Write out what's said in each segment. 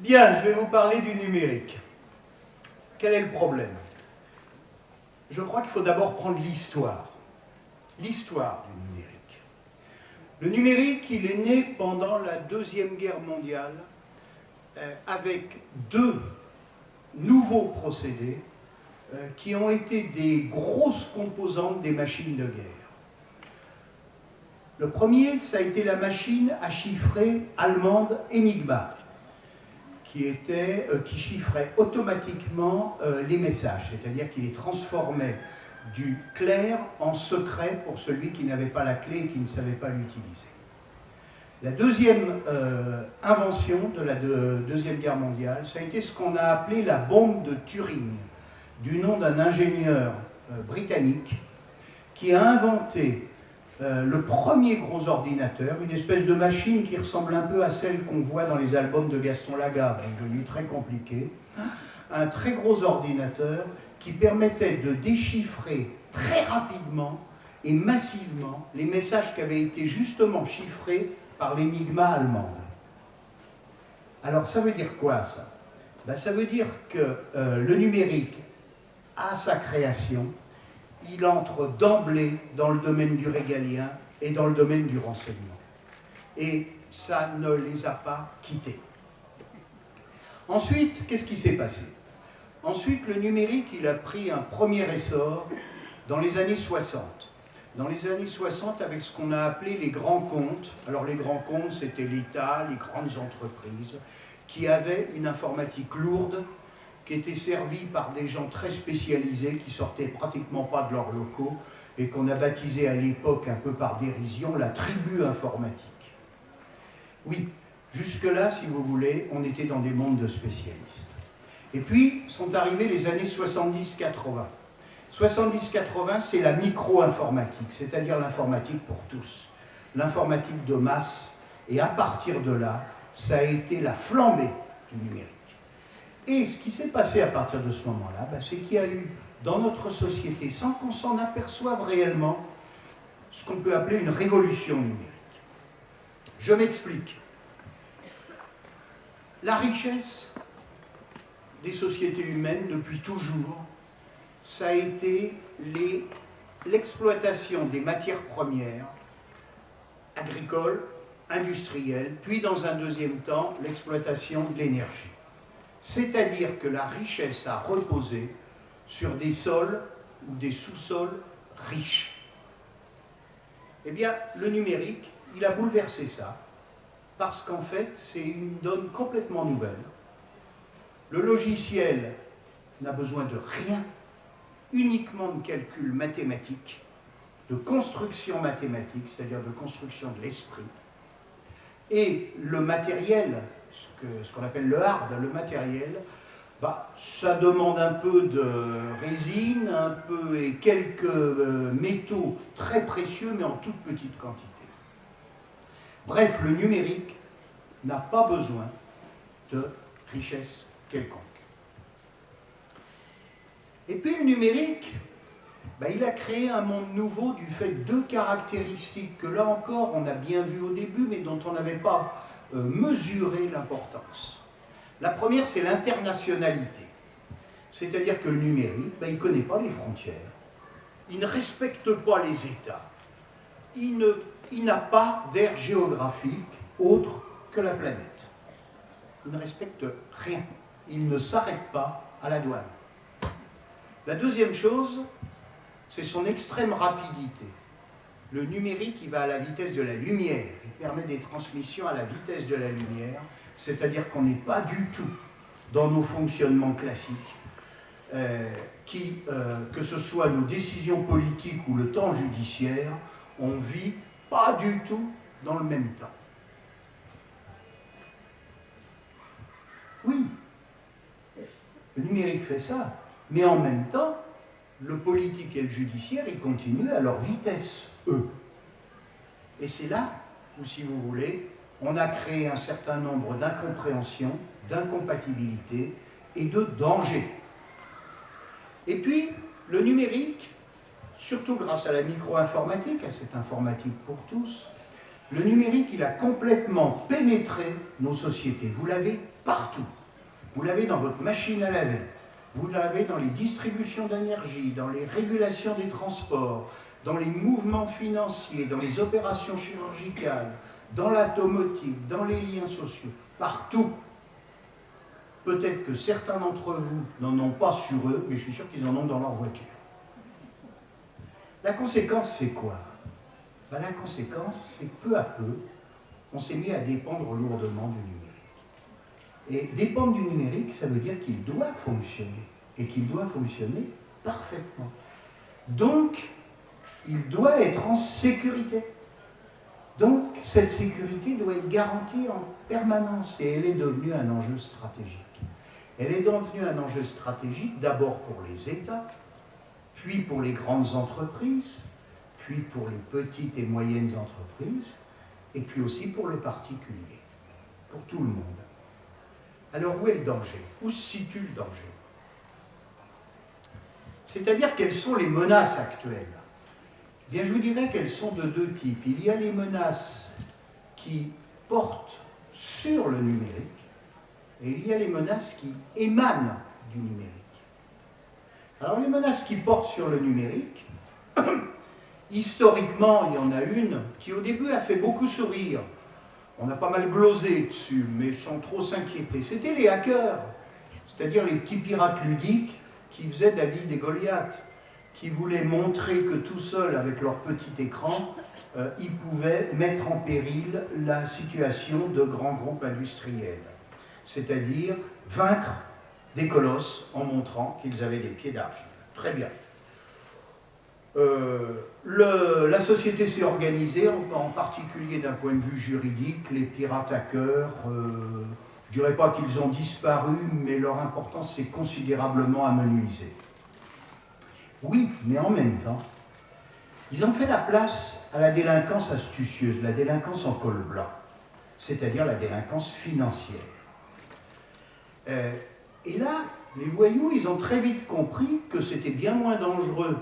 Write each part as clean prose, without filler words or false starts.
Bien, je vais vous parler du numérique. Quel est le problème? Je crois qu'il faut d'abord prendre l'histoire. L'histoire du numérique. Le numérique, il est né pendant la Deuxième Guerre mondiale avec deux nouveaux procédés qui ont été des grosses composantes des machines de guerre. Le premier, ça a été la machine à chiffrer allemande Enigma, qui chiffrait automatiquement les messages, c'est-à-dire qu'il les transformait du clair en secret pour celui qui n'avait pas la clé et qui ne savait pas l'utiliser. La deuxième invention de la Deuxième Guerre mondiale, ça a été ce qu'on a appelé la bombe de Turing, du nom d'un ingénieur britannique qui a inventé le premier gros ordinateur, une espèce de machine qui ressemble un peu à celle qu'on voit dans les albums de Gaston Lagaffe, devenu très compliqué, un très gros ordinateur qui permettait de déchiffrer très rapidement et massivement les messages qui avaient été justement chiffrés par l'Enigma allemande. Alors ça veut dire quoi ça? Ben, ça veut dire que le numérique, à sa création, il entre d'emblée dans le domaine du régalien et dans le domaine du renseignement. Et ça ne les a pas quittés. Ensuite, qu'est-ce qui s'est passé? Ensuite, le numérique, il a pris un premier essor dans les années 60. Dans les années 60, avec ce qu'on a appelé les grands comptes. Alors les grands comptes, c'était l'État, les grandes entreprises, qui avaient une informatique lourde, qui était servie par des gens très spécialisés, qui sortaient pratiquement pas de leurs locaux, et qu'on a baptisé à l'époque, un peu par dérision, la tribu informatique. Oui, jusque-là, si vous voulez, on était dans des mondes de spécialistes. Et puis, sont arrivés les années 70-80. 70-80, c'est la micro-informatique, c'est-à-dire l'informatique pour tous, l'informatique de masse, et à partir de là, ça a été la flambée du numérique. Et ce qui s'est passé à partir de ce moment-là, c'est qu'il y a eu dans notre société, sans qu'on s'en aperçoive réellement, ce qu'on peut appeler une révolution numérique. Je m'explique. La richesse des sociétés humaines, depuis toujours, ça a été l'exploitation des matières premières, agricoles, industrielles, puis dans un deuxième temps, l'exploitation de l'énergie. C'est-à-dire que la richesse a reposé sur des sols ou des sous-sols riches. Eh bien, le numérique, il a bouleversé ça, parce qu'en fait, c'est une donne complètement nouvelle. Le logiciel n'a besoin de rien, uniquement de calculs mathématiques, de construction mathématique, c'est-à-dire de construction de l'esprit. Et le matériel, ce qu'on appelle le hard, le matériel, ça demande un peu de résine, et quelques métaux très précieux, mais en toute petite quantité. Bref, le numérique n'a pas besoin de richesse quelconque. Et puis le numérique, il a créé un monde nouveau du fait de deux caractéristiques que là encore on a bien vu au début, mais dont on n'avait pas mesuré l'importance. La première, c'est l'internationalité. C'est-à-dire que le numérique, il ne connaît pas les frontières, il ne respecte pas les États, il n'a pas d'aire géographique autre que la planète. Il ne respecte rien, il ne s'arrête pas à la douane. La deuxième chose, c'est son extrême rapidité. Le numérique, il va à la vitesse de la lumière, il permet des transmissions à la vitesse de la lumière, c'est-à-dire qu'on n'est pas du tout dans nos fonctionnements classiques, que ce soit nos décisions politiques ou le temps judiciaire, on ne vit pas du tout dans le même temps. Oui, le numérique fait ça, mais en même temps, le politique et le judiciaire, ils continuent à leur vitesse, eux. Et c'est là où, si vous voulez, on a créé un certain nombre d'incompréhensions, d'incompatibilités et de dangers. Et puis, le numérique, surtout grâce à la micro-informatique, à cette informatique pour tous, Le numérique, il a complètement pénétré nos sociétés. Vous l'avez partout. Vous l'avez dans votre machine à laver. Vous l'avez dans les distributions d'énergie, dans les régulations des transports, dans les mouvements financiers, dans les opérations chirurgicales, dans l'automotive, dans les liens sociaux, partout. Peut-être que certains d'entre vous n'en ont pas sur eux, mais je suis sûr qu'ils en ont dans leur voiture. La conséquence, c'est quoi? Ben, la conséquence, c'est que peu à peu, on s'est mis à dépendre lourdement du numérique. Et dépendre du numérique, ça veut dire qu'il doit fonctionner, et qu'il doit fonctionner parfaitement. Donc, il doit être en sécurité. Donc, cette sécurité doit être garantie en permanence, et elle est devenue un enjeu stratégique. Elle est devenue un enjeu stratégique d'abord pour les États, puis pour les grandes entreprises, puis pour les petites et moyennes entreprises, et puis aussi pour le particulier, pour tout le monde. Alors où est le danger? Où se situe le danger? C'est-à-dire quelles sont les menaces actuelles? Eh bien, je vous dirais qu'elles sont de deux types. Il y a les menaces qui portent sur le numérique, et il y a les menaces qui émanent du numérique. Alors les menaces qui portent sur le numérique, historiquement, il y en a une qui au début a fait beaucoup sourire. On a pas mal glosé dessus, mais sans trop s'inquiéter. C'était les hackers, c'est-à-dire les petits pirates ludiques qui faisaient David et Goliath, qui voulaient montrer que tout seuls, avec leur petit écran, ils pouvaient mettre en péril la situation de grands groupes industriels. C'est-à-dire vaincre des colosses en montrant qu'ils avaient des pieds d'argile. Très bien. La société s'est organisée, en particulier d'un point de vue juridique. Les pirates hackers, je ne dirais pas qu'ils ont disparu, mais leur importance s'est considérablement amenuisée. Oui, mais en même temps, ils ont fait la place à la délinquance astucieuse, la délinquance en col blanc, c'est-à-dire la délinquance financière. Et là, les voyous, ils ont très vite compris que c'était bien moins dangereux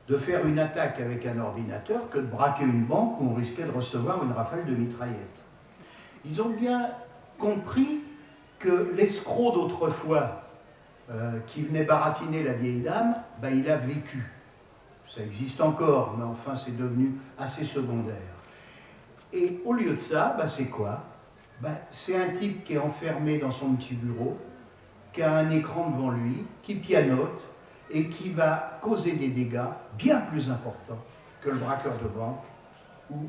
de faire une attaque avec un ordinateur que de braquer une banque où on risquait de recevoir une rafale de mitraillettes. Ils ont bien compris que l'escroc d'autrefois qui venait baratiner la vieille dame, ben, il a vécu. Ça existe encore, mais enfin c'est devenu assez secondaire. Et au lieu de ça, ben, c'est quoi? Ben, c'est un type qui est enfermé dans son petit bureau, qui a un écran devant lui, qui pianote, et qui va causer des dégâts bien plus importants que le braqueur de banque ou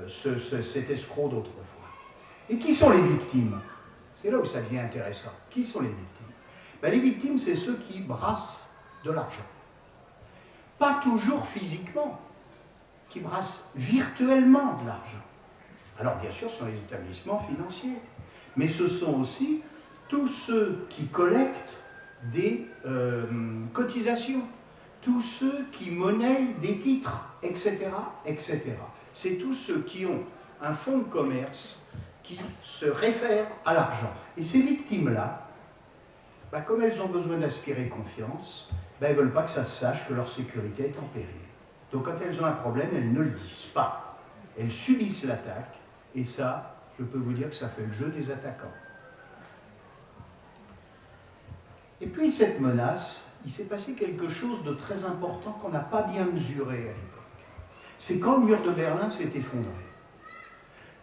cet escroc d'autrefois. Et qui sont les victimes? C'est là où ça devient intéressant. Qui sont les victimes? Ben, les victimes, c'est ceux qui brassent de l'argent. Pas toujours physiquement, qui brassent virtuellement de l'argent. Alors bien sûr, ce sont les établissements financiers, mais ce sont aussi tous ceux qui collectent des cotisations, tous ceux qui monnaient des titres, etc., etc. C'est tous ceux qui ont un fonds de commerce qui se réfère à l'argent. Et ces victimes-là, bah, comme elles ont besoin d'aspirer confiance, bah, elles ne veulent pas que ça se sache que leur sécurité est en péril. Donc quand elles ont un problème, elles ne le disent pas. Elles subissent l'attaque, et ça, je peux vous dire que ça fait le jeu des attaquants. Et puis cette menace, il s'est passé quelque chose de très important qu'on n'a pas bien mesuré à l'époque. C'est quand le mur de Berlin s'est effondré.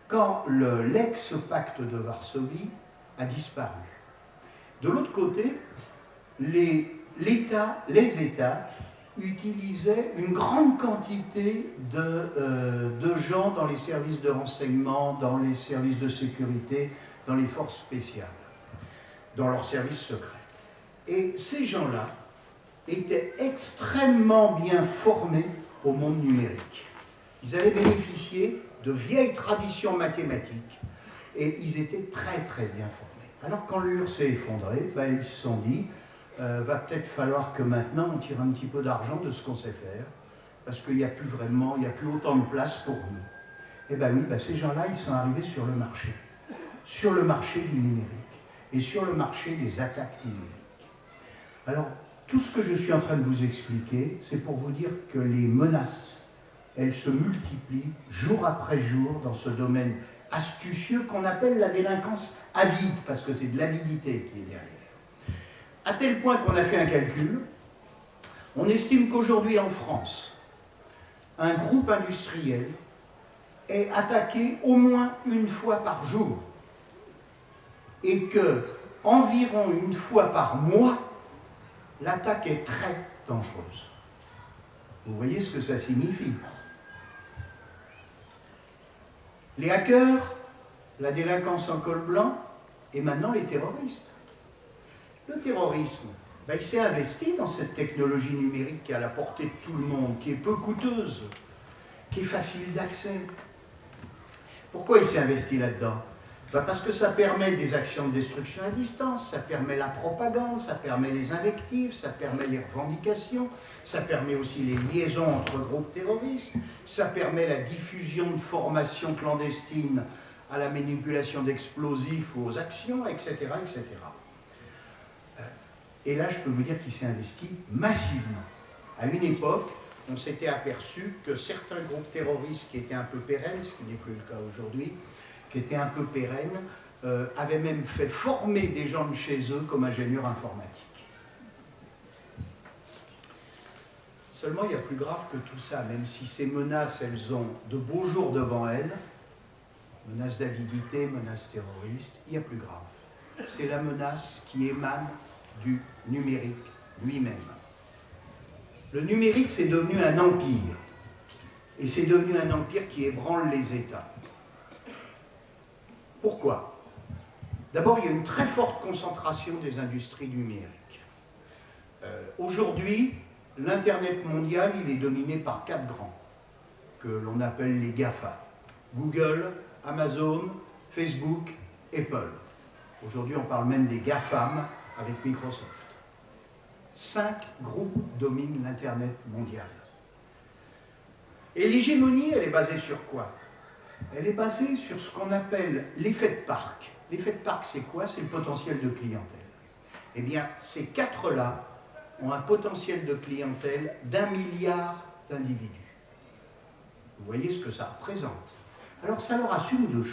Quand l'ex-pacte de Varsovie a disparu. De l'autre côté, les États utilisaient une grande quantité de gens dans les services de renseignement, dans les services de sécurité, dans les forces spéciales, dans leurs services secrets. Et ces gens-là étaient extrêmement bien formés au monde numérique. Ils avaient bénéficié de vieilles traditions mathématiques et ils étaient très très bien formés. Alors quand le mur s'est effondré, ben, ils se sont dit va peut-être falloir que maintenant on tire un petit peu d'argent de ce qu'on sait faire parce qu'il n'y a plus vraiment, il n'y a plus autant de place pour nous. Et bien oui, ben, ces gens-là, ils sont arrivés sur le marché du numérique et sur le marché des attaques numériques. Alors, tout ce que je suis en train de vous expliquer, c'est pour vous dire que les menaces elle se multiplie jour après jour dans ce domaine astucieux qu'on appelle la délinquance avide, parce que c'est de l'avidité qui est derrière. À tel point qu'on a fait un calcul, on estime qu'aujourd'hui en France, un groupe industriel est attaqué au moins une fois par jour et que environ une fois par mois, l'attaque est très dangereuse. Vous voyez ce que ça signifie? Les hackers, la délinquance en col blanc et maintenant les terroristes. Le terrorisme, ben, il s'est investi dans cette technologie numérique qui est à la portée de tout le monde, qui est peu coûteuse, qui est facile d'accès. Pourquoi il s'est investi là-dedans? Ben parce que ça permet des actions de destruction à distance, ça permet la propagande, ça permet les invectives, ça permet les revendications, ça permet aussi les liaisons entre groupes terroristes, ça permet la diffusion de formations clandestines à la manipulation d'explosifs ou aux actions, etc., etc. Et là, je peux vous dire qu'il s'est investi massivement. À une époque, on s'était aperçu que certains groupes terroristes qui étaient un peu pérennes, ce qui n'est plus le cas aujourd'hui, qui étaient un peu pérennes, avaient même fait former des gens de chez eux comme ingénieurs informatiques. Seulement, il y a plus grave que tout ça, même si ces menaces, elles ont de beaux jours devant elles, menaces d'avidité, menaces terroristes, il y a plus grave. C'est la menace qui émane du numérique lui-même. Le numérique, c'est devenu un empire. Et c'est devenu un empire qui ébranle les États. Pourquoi? D'abord, il y a une très forte concentration des industries numériques. Aujourd'hui, l'Internet mondial, il est dominé par 4 grands, que l'on appelle les GAFA. Google, Amazon, Facebook, Apple. Aujourd'hui, on parle même des GAFAM avec Microsoft. 5 groupes dominent l'Internet mondial. Et l'hégémonie, elle est basée sur quoi? Elle est basée sur ce qu'on appelle l'effet de parc. L'effet de parc, c'est quoi? C'est le potentiel de clientèle. Eh bien, ces 4-là ont un potentiel de clientèle d'1 milliard d'individus. Vous voyez ce que ça représente. Alors, ça leur assure deux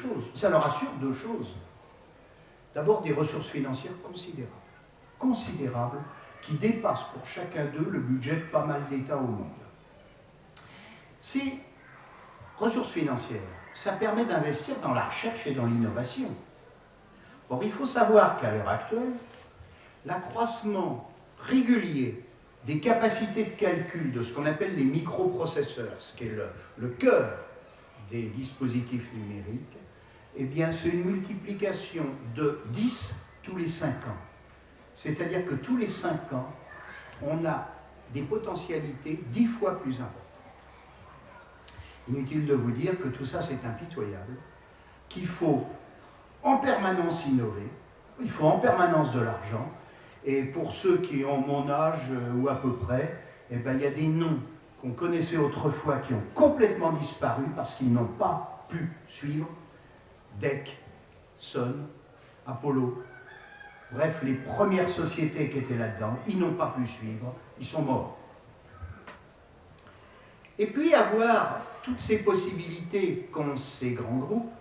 choses. D'abord, des ressources financières considérables, qui dépassent pour chacun d'eux le budget de pas mal d'États au monde. Ces ressources financières, ça permet d'investir dans la recherche et dans l'innovation. Or, il faut savoir qu'à l'heure actuelle, l'accroissement régulier des capacités de calcul de ce qu'on appelle les microprocesseurs, ce qui est le cœur des dispositifs numériques, eh bien, c'est une multiplication de 10 tous les 5 ans. C'est-à-dire que tous les 5 ans, on a des potentialités 10 fois plus importantes. Inutile de vous dire que tout ça, c'est impitoyable, qu'il faut en permanence innover, il faut en permanence de l'argent, et pour ceux qui ont mon âge ou à peu près, eh bien, il y a des noms qu'on connaissait autrefois qui ont complètement disparu parce qu'ils n'ont pas pu suivre DEC, Sun, Apollo, bref, les premières sociétés qui étaient là-dedans, ils n'ont pas pu suivre, ils sont morts. Et puis avoir toutes ces possibilités qu'ont ces grands groupes,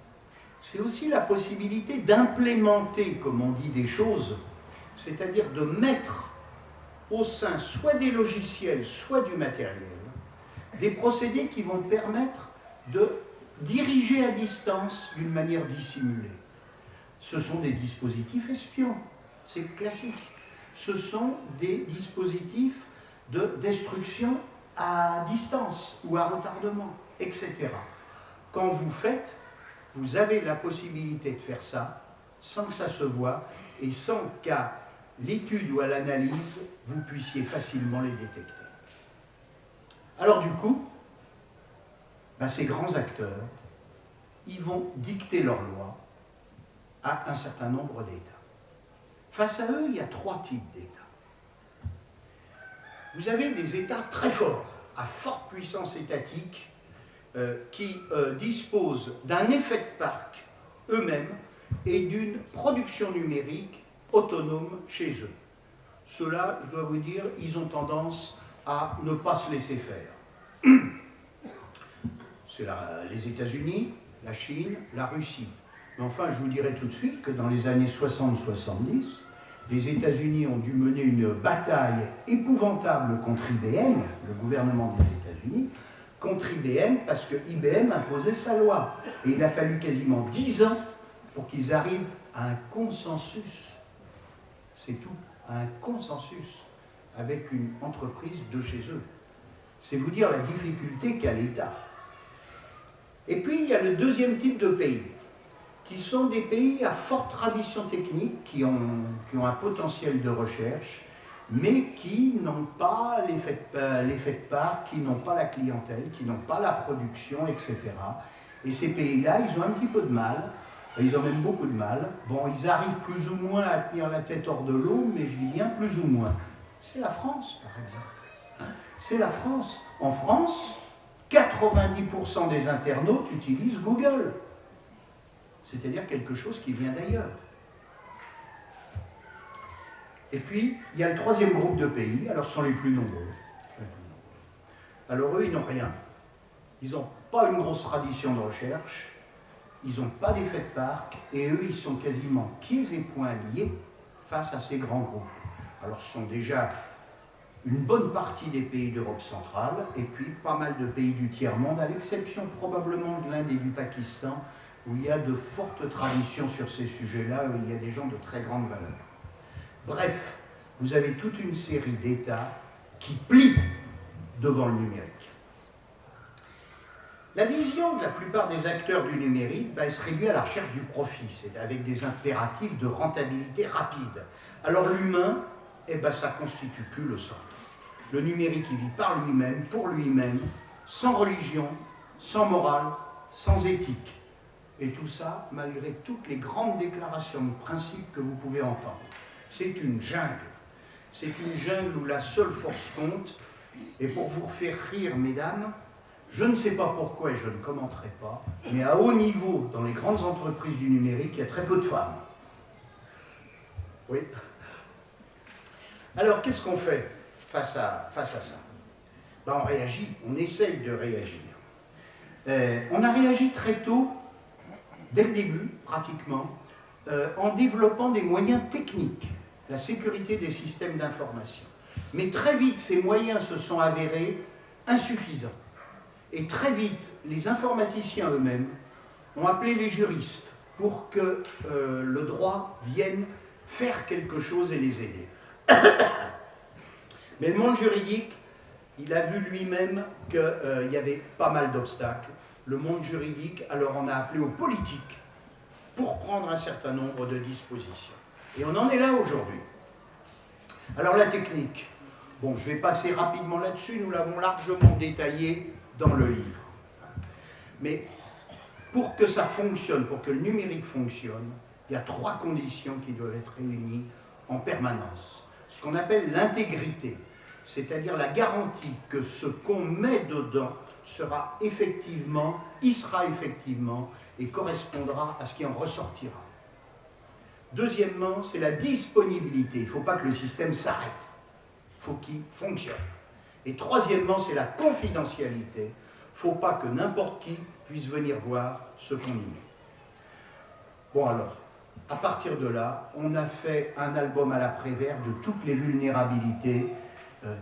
c'est aussi la possibilité d'implémenter, comme on dit, des choses, c'est-à-dire de mettre au sein soit des logiciels, soit du matériel, des procédés qui vont permettre de diriger à distance d'une manière dissimulée. Ce sont des dispositifs espions, c'est classique. Ce sont des dispositifs de destruction à distance ou à retardement, etc. Quand vous faites, vous avez la possibilité de faire ça sans que ça se voie et sans qu'à l'étude ou à l'analyse, vous puissiez facilement les détecter. Alors du coup, ces grands acteurs, ils vont dicter leurs lois à un certain nombre d'États. Face à eux, il y a 3 types d'États. Vous avez des États très forts, à forte puissance étatique, qui disposent d'un effet de parc eux-mêmes et d'une production numérique autonome chez eux. Ceux-là, je dois vous dire, ils ont tendance à ne pas se laisser faire. c'est les États-Unis, la Chine, la Russie. Mais enfin, je vous dirai tout de suite que dans les années 60-70, les États-Unis ont dû mener une bataille épouvantable contre IBM, le gouvernement des États-Unis, contre IBM parce que IBM imposait sa loi. Et il a fallu quasiment 10 ans pour qu'ils arrivent à un consensus. C'est tout, à un consensus avec une entreprise de chez eux. C'est vous dire la difficulté qu'a l'État. Et puis, il y a le deuxième type de pays, qui sont des pays à forte tradition technique, qui ont un potentiel de recherche, mais qui n'ont pas l'effet de part, qui n'ont pas la clientèle, qui n'ont pas la production, etc. Et ces pays-là, ils ont un petit peu de mal, ils ont même beaucoup de mal. Bon, ils arrivent plus ou moins à tenir la tête hors de l'eau, mais je dis bien plus ou moins. C'est la France, par exemple. C'est la France. En France, 90% des internautes utilisent Google. C'est-à-dire quelque chose qui vient d'ailleurs. Et puis, il y a le troisième groupe de pays, alors ce sont les plus nombreux. Alors eux, ils n'ont rien. Ils n'ont pas une grosse tradition de recherche, ils n'ont pas d'effet de parc, et eux, ils sont quasiment pieds et poings liés face à ces grands groupes. Alors ce sont déjà une bonne partie des pays d'Europe centrale, et puis pas mal de pays du tiers-monde, à l'exception probablement de l'Inde et du Pakistan, où il y a de fortes traditions sur ces sujets-là, où il y a des gens de très grande valeur. Bref, vous avez toute une série d'États qui plient devant le numérique. La vision de la plupart des acteurs du numérique elle se réduit à la recherche du profit, c'est avec des impératifs de rentabilité rapide. Alors l'humain, ça ne constitue plus le centre. Le numérique, il vit par lui-même, pour lui-même, sans religion, sans morale, sans éthique. Et tout ça, malgré toutes les grandes déclarations de principe que vous pouvez entendre. C'est une jungle. C'est une jungle où la seule force compte. Et pour vous faire rire, mesdames, je ne sais pas pourquoi et je ne commenterai pas, mais à haut niveau, dans les grandes entreprises du numérique, il y a très peu de femmes. Oui. Alors, qu'est-ce qu'on fait face à ça? On réagit, on essaye de réagir. On a réagi très tôt, dès le début, pratiquement, en développant des moyens techniques, la sécurité des systèmes d'information. Mais très vite, ces moyens se sont avérés insuffisants. Et très vite, les informaticiens eux-mêmes ont appelé les juristes pour que le droit vienne faire quelque chose et les aider. Mais le monde juridique, il a vu lui-même qu'il y avait pas mal d'obstacles. Le monde juridique, alors on a appelé aux politiques pour prendre un certain nombre de dispositions. Et on en est là aujourd'hui. Alors la technique, bon, je vais passer rapidement là-dessus, nous l'avons largement détaillé dans le livre. Mais pour que ça fonctionne, pour que le numérique fonctionne, il y a 3 conditions qui doivent être réunies en permanence. Ce qu'on appelle l'intégrité, c'est-à-dire la garantie que ce qu'on met dedans sera effectivement, y sera effectivement et correspondra à ce qui en ressortira. Deuxièmement, c'est la disponibilité. Il ne faut pas que le système s'arrête. Il faut qu'il fonctionne. Et troisièmement, c'est la confidentialité. Il ne faut pas que n'importe qui puisse venir voir ce qu'on y met. Bon alors, à partir de là, on a fait un album à la Prévert de toutes les vulnérabilités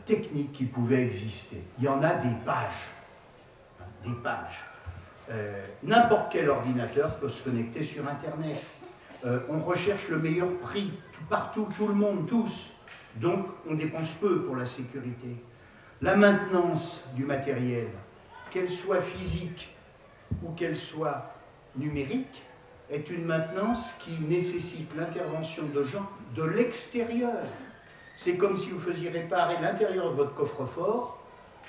techniques qui pouvaient exister. Il y en a des pages. Des pages. N'importe quel ordinateur peut se connecter sur Internet. On recherche le meilleur prix, partout, tout le monde, tous. Donc, on dépense peu pour la sécurité. La maintenance du matériel, qu'elle soit physique ou qu'elle soit numérique, est une maintenance qui nécessite l'intervention de gens de l'extérieur. C'est comme si vous faisiez réparer l'intérieur de votre coffre-fort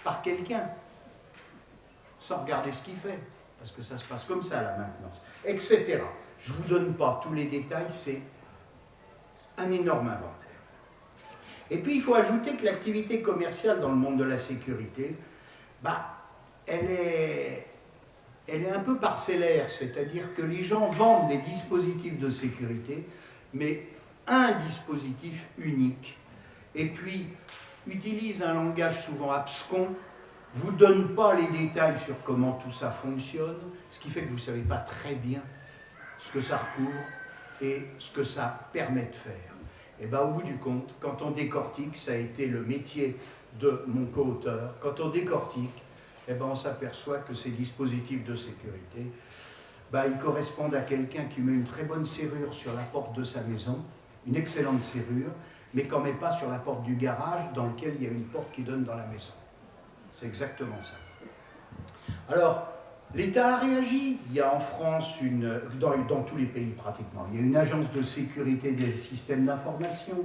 par quelqu'un, sans regarder ce qu'il fait, parce que ça se passe comme ça, la maintenance, etc. Je ne vous donne pas tous les détails, c'est un énorme inventaire. Et puis, il faut ajouter que l'activité commerciale dans le monde de la sécurité, elle est un peu parcellaire, c'est-à-dire que les gens vendent des dispositifs de sécurité, mais un dispositif unique, et puis utilisent un langage souvent abscon, vous donne pas les détails sur comment tout ça fonctionne, ce qui fait que vous ne savez pas très bien ce que ça recouvre et ce que ça permet de faire. Et bien au bout du compte, quand on décortique, ça a été le métier de mon co-auteur, quand on décortique, et ben on s'aperçoit que ces dispositifs de sécurité, ben ils correspondent à quelqu'un qui met une très bonne serrure sur la porte de sa maison, une excellente serrure, mais qu'on ne met pas sur la porte du garage dans lequel il y a une porte qui donne dans la maison. C'est exactement ça. Alors, l'État a réagi. Il y a en France, dans tous les pays pratiquement, il y a une agence de sécurité des systèmes d'information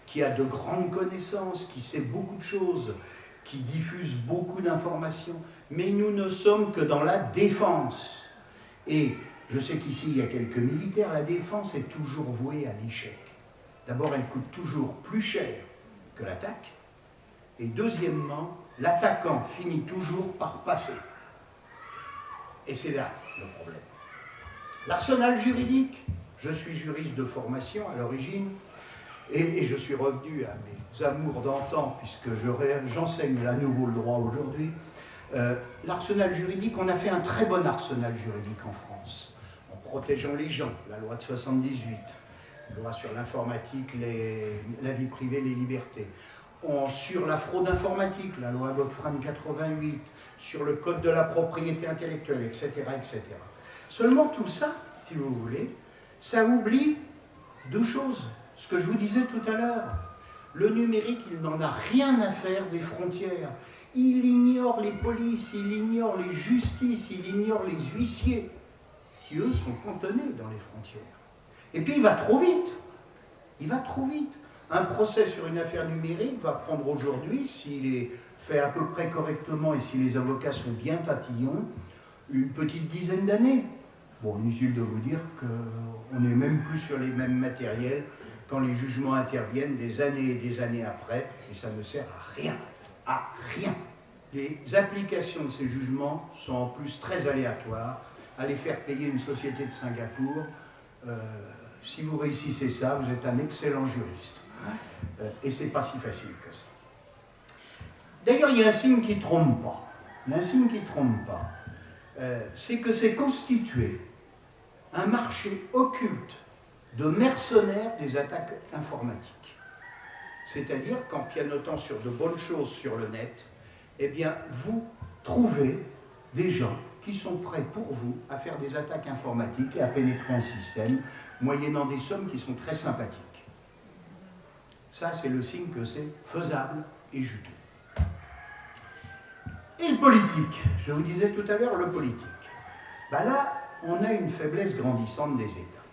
qui a de grandes connaissances, qui sait beaucoup de choses, qui diffuse beaucoup d'informations. Mais nous ne sommes que dans la défense. Et je sais qu'ici, il y a quelques militaires, la défense est toujours vouée à l'échec. D'abord, elle coûte toujours plus cher que l'attaque. Et deuxièmement, l'attaquant finit toujours par passer. Et c'est là le problème. L'arsenal juridique, je suis juriste de formation à l'origine, et je suis revenu à mes amours d'antan, puisque j'enseigne à nouveau le droit aujourd'hui. L'arsenal juridique, on a fait un très bon arsenal juridique en France, en protégeant les gens, la loi de 78, loi sur l'informatique, la vie privée, les libertés. Sur la fraude informatique, la loi Goldfram 88, sur le code de la propriété intellectuelle, etc., etc. Seulement tout ça, si vous voulez, ça oublie deux choses. Ce que je vous disais tout à l'heure, le numérique, il n'en a rien à faire des frontières. Il ignore les polices, il ignore les justices, il ignore les huissiers, qui eux sont cantonnés dans les frontières. Et puis il va trop vite. Il va trop vite. Un procès sur une affaire numérique va prendre aujourd'hui, s'il est fait à peu près correctement et si les avocats sont bien tatillons, une petite dizaine d'années. Bon, inutile de vous dire qu'on n'est même plus sur les mêmes matériels quand les jugements interviennent des années et des années après, et ça ne sert à rien. À rien. Les applications de ces jugements sont en plus très aléatoires. Allez faire payer une société de Singapour, si vous réussissez ça, vous êtes un excellent juriste. Et c'est pas si facile que ça. D'ailleurs, il y a un signe qui ne trompe pas. Il y a un signe qui ne trompe pas. C'est que c'est constitué un marché occulte de mercenaires des attaques informatiques. C'est-à-dire qu'en pianotant sur de bonnes choses sur le net, eh bien, vous trouvez des gens qui sont prêts pour vous à faire des attaques informatiques et à pénétrer un système, moyennant des sommes qui sont très sympathiques. Ça, c'est le signe que c'est faisable et juteux. Et le politique, je vous disais tout à l'heure, le politique. Ben là, on a une faiblesse grandissante des États.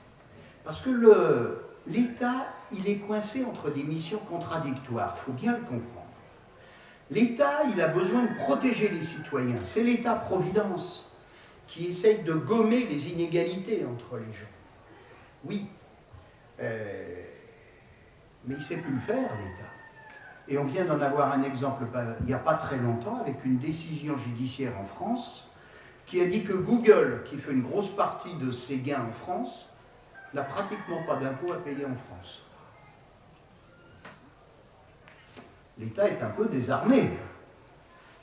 Parce que l'État, il est coincé entre des missions contradictoires, il faut bien le comprendre. L'État, il a besoin de protéger les citoyens. C'est l'État-providence qui essaye de gommer les inégalités entre les gens. Oui, mais il ne sait plus le faire, l'État. Et on vient d'en avoir un exemple il n'y a pas très longtemps, avec une décision judiciaire en France, qui a dit que Google, qui fait une grosse partie de ses gains en France, n'a pratiquement pas d'impôts à payer en France. L'État est un peu désarmé,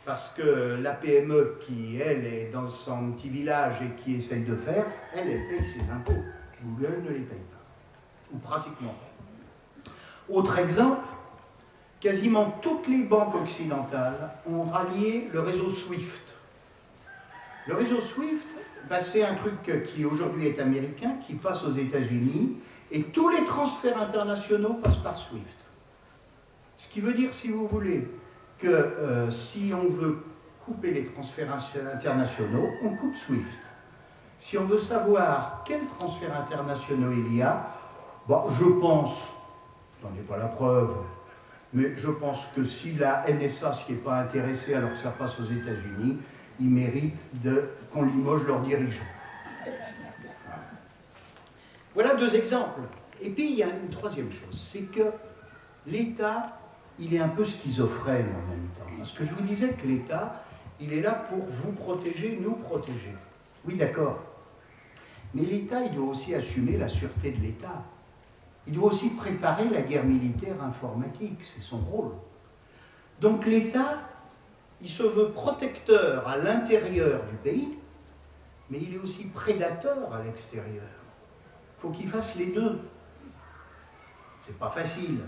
parce que la PME qui, elle, est dans son petit village et qui essaye de faire, elle paye ses impôts. Google ne les paye pas, ou pratiquement pas. Autre exemple, quasiment toutes les banques occidentales ont rallié le réseau SWIFT. Le réseau SWIFT, ben, c'est un truc qui aujourd'hui est américain, qui passe aux États-Unis, et tous les transferts internationaux passent par SWIFT. Ce qui veut dire, si vous voulez, que si on veut couper les transferts internationaux, on coupe SWIFT. Si on veut savoir quels transferts internationaux il y a, bon, je pense, je n'en ai pas la preuve, mais je pense que si la NSA s'y est pas intéressée alors que ça passe aux États-Unis, ils méritent qu'on limoge leurs dirigeants. Voilà deux exemples. Et puis il y a une troisième chose, c'est que l'État, il est un peu schizophrène en même temps. Parce que je vous disais que l'État, il est là pour vous protéger, nous protéger. Oui, d'accord. Mais l'État, il doit aussi assumer la sûreté de l'État. Il doit aussi préparer la guerre militaire informatique, c'est son rôle. Donc l'État, Il se veut protecteur à l'intérieur du pays, mais il est aussi prédateur à l'extérieur. Il faut qu'il fasse les deux. C'est pas facile.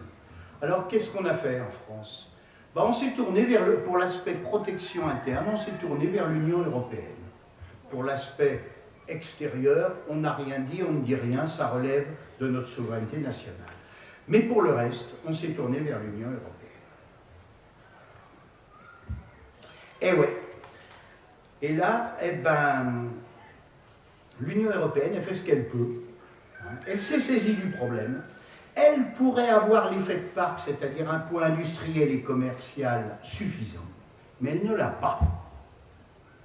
Alors, qu'est-ce qu'on a fait en France? Ben, on s'est tourné pour l'aspect protection interne, on s'est tourné vers l'Union européenne. Pour l'aspect extérieur, on n'a rien dit, on ne dit rien, ça relève de notre souveraineté nationale. Mais pour le reste, on s'est tourné vers l'Union européenne. Et ouais. Et là, eh ben, l'Union européenne, elle fait ce qu'elle peut. Elle s'est saisie du problème. Elle pourrait avoir l'effet de parc, c'est-à-dire un poids industriel et commercial suffisant, mais elle ne l'a pas.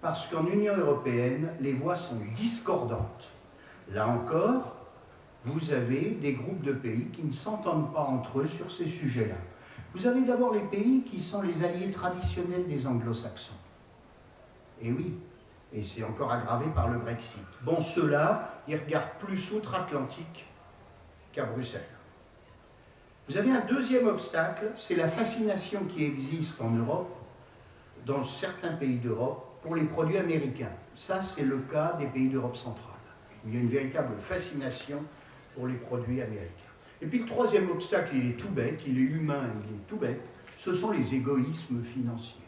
Parce qu'en Union européenne, les voix sont discordantes. Là encore, vous avez des groupes de pays qui ne s'entendent pas entre eux sur ces sujets-là. Vous avez d'abord les pays qui sont les alliés traditionnels des anglo-saxons. Et oui, et c'est encore aggravé par le Brexit. Bon, ceux-là, ils regardent plus outre-Atlantique qu'à Bruxelles. Vous avez un deuxième obstacle, c'est la fascination qui existe en Europe, dans certains pays d'Europe, pour les produits américains. Ça, c'est le cas des pays d'Europe centrale, où il y a une véritable fascination pour les produits américains. Et puis le troisième obstacle, il est tout bête, il est humain, il est tout bête, ce sont les égoïsmes financiers.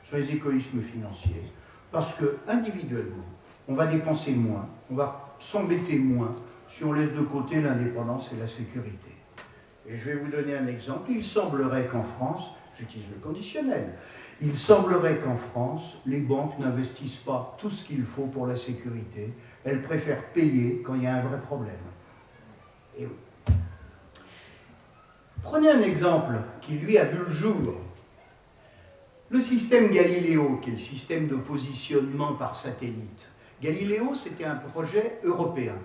Ce sont les égoïsmes financiers, parce que individuellement, on va dépenser moins, on va s'embêter moins si on laisse de côté l'indépendance et la sécurité. Et je vais vous donner un exemple. Il semblerait qu'en France, j'utilise le conditionnel, il semblerait qu'en France, les banques n'investissent pas tout ce qu'il faut pour la sécurité. Elles préfèrent payer quand il y a un vrai problème. Et oui. Prenez un exemple qui, lui, a vu le jour. Le système Galileo, qui est le système de positionnement par satellite. Galileo, c'était un projet européen.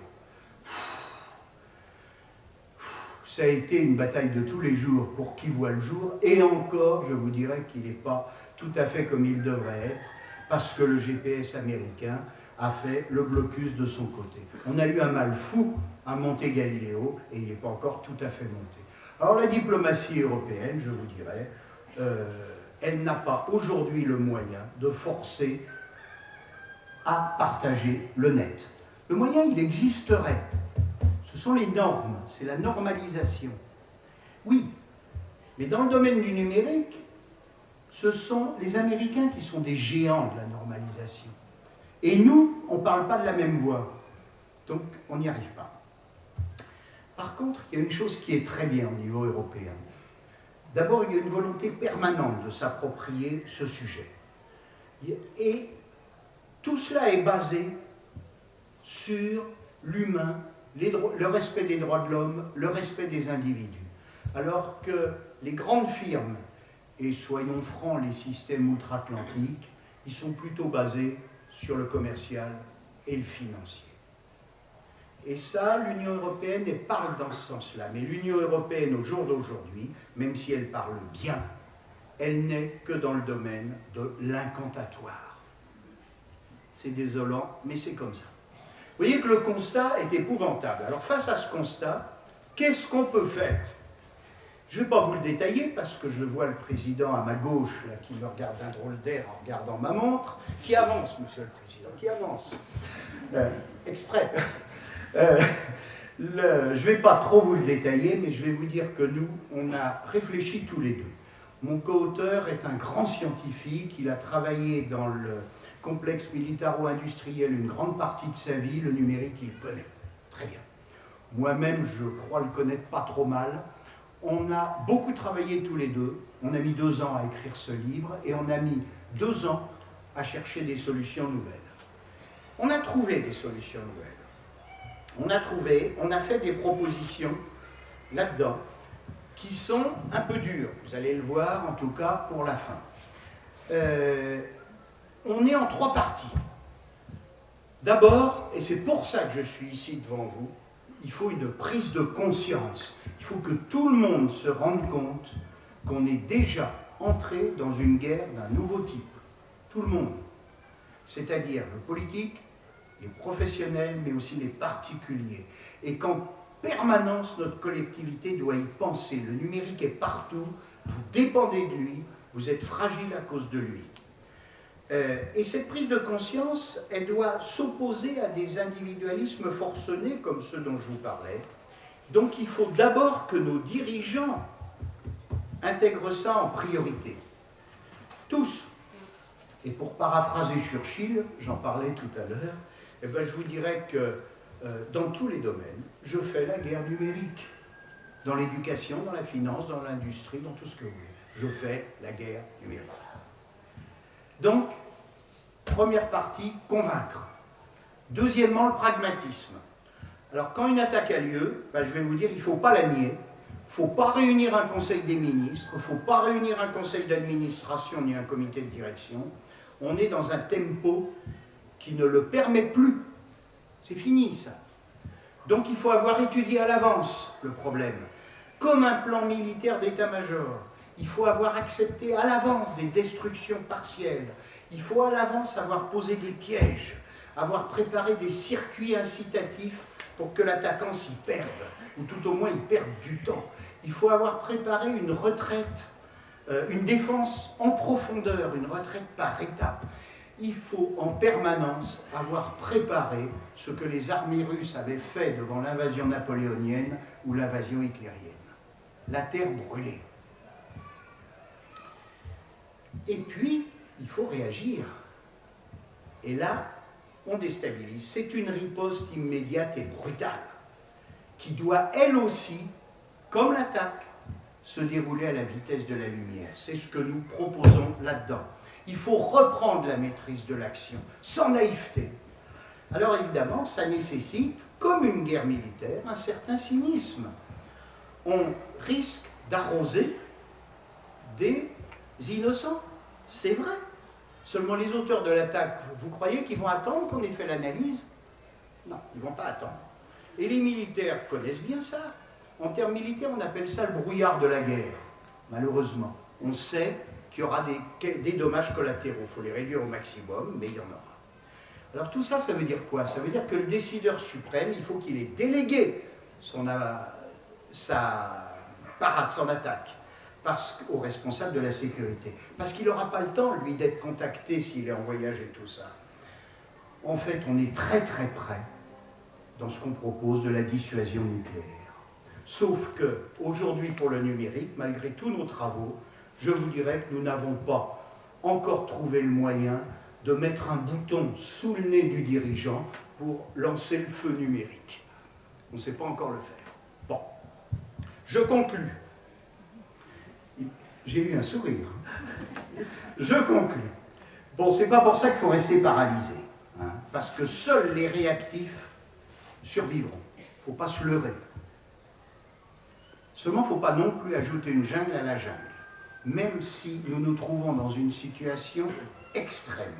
Ça a été une bataille de tous les jours pour qui voit le jour, et encore, je vous dirais qu'il n'est pas tout à fait comme il devrait être, parce que le GPS américain a fait le blocus de son côté. On a eu un mal fou à monter Galileo, et il n'est pas encore tout à fait monté. Alors la diplomatie européenne, je vous dirais, elle n'a pas aujourd'hui le moyen de forcer à partager le net. Le moyen, il existerait. Ce sont les normes, c'est la normalisation. Oui, mais dans le domaine du numérique, ce sont les Américains qui sont des géants de la normalisation. Et nous, on ne parle pas de la même voix. Donc, on n'y arrive pas. Par contre, il y a une chose qui est très bien au niveau européen. D'abord, il y a une volonté permanente de s'approprier ce sujet. Et tout cela est basé sur l'humain, le respect des droits de l'homme, le respect des individus. Alors que les grandes firmes, et soyons francs, les systèmes outre-Atlantiques, ils sont plutôt basés sur le commercial et le financier. Et ça, l'Union européenne, elle parle dans ce sens-là. Mais l'Union européenne, au jour d'aujourd'hui, même si elle parle bien, elle n'est que dans le domaine de l'incantatoire. C'est désolant, mais c'est comme ça. Vous voyez que le constat est épouvantable. Alors face à ce constat, qu'est-ce qu'on peut faire? Je ne vais pas vous le détailler parce que je vois le président à ma gauche là, qui me regarde d'un drôle d'air en regardant ma montre, qui avance, monsieur le président, qui avance. Exprès. Je ne vais pas trop vous le détailler, mais je vais vous dire que nous, on a réfléchi tous les deux. Mon co-auteur est un grand scientifique, il a travaillé dans le complexe militaro-industriel une grande partie de sa vie, le numérique il connaît très bien. Moi-même, je crois le connaître pas trop mal. On a beaucoup travaillé tous les deux, on a mis 2 ans à écrire ce livre et on a mis 2 ans à chercher des solutions nouvelles. On a trouvé des solutions nouvelles. On a fait des propositions là-dedans qui sont un peu dures, vous allez le voir en tout cas pour la fin. On est en 3 parties. D'abord, et c'est pour ça que je suis ici devant vous, il faut une prise de conscience. Il faut que tout le monde se rende compte qu'on est déjà entré dans une guerre d'un nouveau type. Tout le monde. C'est-à-dire le politique, les professionnels, mais aussi les particuliers. Et qu'en permanence, notre collectivité doit y penser. Le numérique est partout, vous dépendez de lui, vous êtes fragile à cause de lui. Et cette prise de conscience, elle doit s'opposer à des individualismes forcenés comme ceux dont je vous parlais. Donc il faut d'abord que nos dirigeants intègrent ça en priorité. Tous. Et pour paraphraser Churchill, j'en parlais tout à l'heure, eh ben je vous dirais que dans tous les domaines, je fais la guerre numérique. Dans l'éducation, dans la finance, dans l'industrie, dans tout ce que vous voulez. Je fais la guerre numérique. Donc, première partie, convaincre. Deuxièmement, le pragmatisme. Alors, quand une attaque a lieu, ben, je vais vous dire, il ne faut pas la nier. Il ne faut pas réunir un conseil des ministres, il ne faut pas réunir un conseil d'administration ni un comité de direction. On est dans un tempo qui ne le permet plus. C'est fini, ça. Donc, il faut avoir étudié à l'avance le problème. Comme un plan militaire d'état-major. Il faut avoir accepté à l'avance des destructions partielles. Il faut à l'avance avoir posé des pièges, avoir préparé des circuits incitatifs pour que l'attaquant s'y perde, ou tout au moins il perde du temps. Il faut avoir préparé une retraite, une défense en profondeur, une retraite par étapes. Il faut en permanence avoir préparé ce que les armées russes avaient fait devant l'invasion napoléonienne ou l'invasion hitlérienne. La terre brûlée. Et puis, il faut réagir. Et là, on déstabilise. C'est une riposte immédiate et brutale qui doit, elle aussi, comme l'attaque, se dérouler à la vitesse de la lumière. C'est ce que nous proposons là-dedans. Il faut reprendre la maîtrise de l'action, sans naïveté. Alors évidemment, ça nécessite, comme une guerre militaire, un certain cynisme. On risque d'arroser des innocents. C'est vrai. Seulement les auteurs de l'attaque, vous croyez qu'ils vont attendre qu'on ait fait l'analyse? Non, ils ne vont pas attendre. Et les militaires connaissent bien ça. En termes militaires, on appelle ça le brouillard de la guerre, malheureusement. On sait qu'il y aura des dommages collatéraux. Il faut les réduire au maximum, mais il y en aura. Alors tout ça, ça veut dire quoi? Ça veut dire que le décideur suprême, il faut qu'il ait délégué sa parade, son attaque, au responsable de la sécurité. Parce qu'il n'aura pas le temps, lui, d'être contacté s'il est en voyage et tout ça. En fait, on est très très près, dans ce qu'on propose, de la dissuasion nucléaire. Sauf qu'aujourd'hui, pour le numérique, malgré tous nos travaux, je vous dirais que nous n'avons pas encore trouvé le moyen de mettre un bouton sous le nez du dirigeant pour lancer le feu numérique. On ne sait pas encore le faire. Bon, je conclus. J'ai eu un sourire. Je conclus. Bon, c'est pas pour ça qu'il faut rester paralysé, hein, parce que seuls les réactifs survivront. Il ne faut pas se leurrer. Seulement, il ne faut pas non plus ajouter une jungle à la jungle, même si nous nous trouvons dans une situation extrême.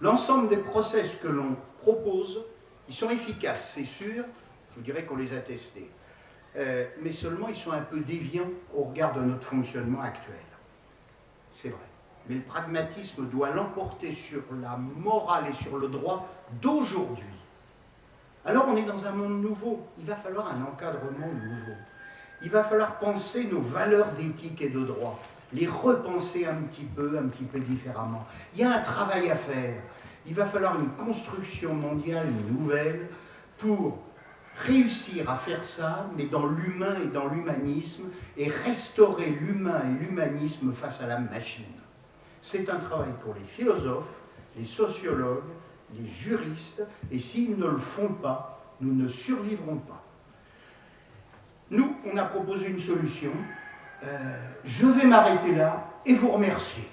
L'ensemble des process que l'on propose, ils sont efficaces, c'est sûr, je vous dirais qu'on les a testés. Mais seulement ils sont un peu déviants au regard de notre fonctionnement actuel. C'est vrai. Mais le pragmatisme doit l'emporter sur la morale et sur le droit d'aujourd'hui. Alors on est dans un monde nouveau, il va falloir un encadrement nouveau. Il va falloir penser nos valeurs d'éthique et de droit, les repenser un petit peu différemment. Il y a un travail à faire. Il va falloir une construction mondiale nouvelle pour réussir à faire ça, mais dans l'humain et dans l'humanisme, et restaurer l'humain et l'humanisme face à la machine. C'est un travail pour les philosophes, les sociologues, les juristes, et s'ils ne le font pas, nous ne survivrons pas. Nous, on a proposé une solution. Je vais m'arrêter là et vous remercier.